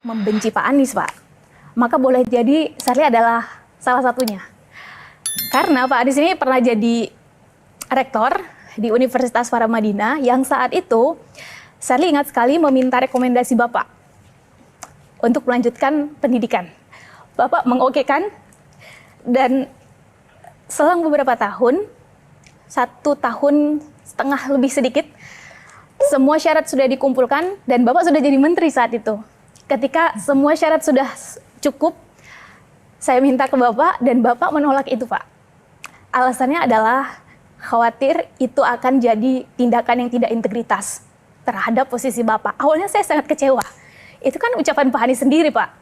membenci Pak Anies, Pak. Maka boleh jadi Sherly adalah salah satunya. Karena Pak Anies ini pernah jadi rektor di Universitas Paramadina yang saat itu Sherly ingat sekali meminta rekomendasi Bapak untuk melanjutkan pendidikan. Bapak mengokekan dan selang beberapa tahun, 1,5 tahun lebih sedikit, semua syarat sudah dikumpulkan dan Bapak sudah jadi menteri saat itu. Ketika semua syarat sudah cukup, saya minta ke Bapak dan Bapak menolak itu, Pak. Alasannya adalah khawatir itu akan jadi tindakan yang tidak integritas terhadap posisi Bapak. Awalnya saya sangat kecewa. Itu kan ucapan Pak Anies sendiri, Pak.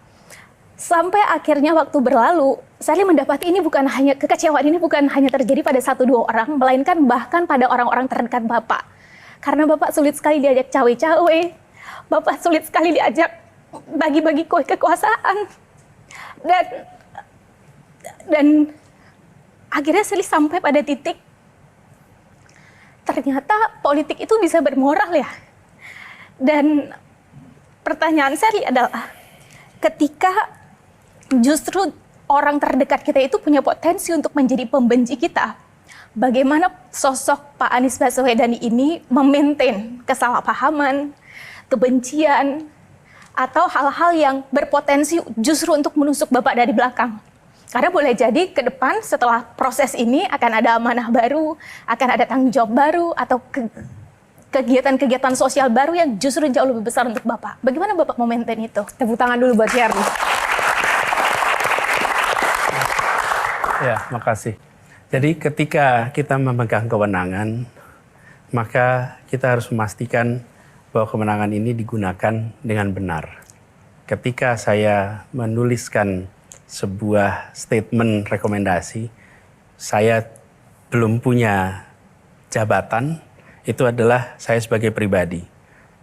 Sampai akhirnya waktu berlalu, saya mendapati ini bukan hanya kekecewaan ini bukan hanya terjadi pada 1-2 orang, melainkan bahkan pada orang-orang terdekat Bapak. Karena Bapak sulit sekali diajak cawe-cawe, Bapak sulit sekali diajak bagi-bagi kue kekuasaan. Dan akhirnya Sherly sampai pada titik ternyata politik itu bisa bermoral ya. Dan pertanyaan Sherly adalah ketika justru orang terdekat kita itu punya potensi untuk menjadi pembenci kita, bagaimana sosok Pak Anies Baswedan ini memaintain kesalahpahaman, kebencian, atau hal-hal yang berpotensi justru untuk menusuk Bapak dari belakang. Karena boleh jadi ke depan setelah proses ini akan ada amanah baru, akan ada tanggung jawab baru, atau kegiatan-kegiatan sosial baru yang justru jauh lebih besar untuk Bapak. Bagaimana Bapak memaintain itu? Tepuk tangan dulu buat Sherly. Ya, makasih. Jadi ketika kita memegang kewenangan, maka kita harus memastikan bahwa kewenangan ini digunakan dengan benar. Ketika saya menuliskan sebuah statement rekomendasi, saya belum punya jabatan, itu adalah saya sebagai pribadi.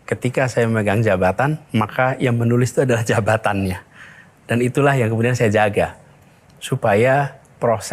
Ketika saya memegang jabatan, maka yang menulis itu adalah jabatannya. Dan itulah yang kemudian saya jaga, supaya proses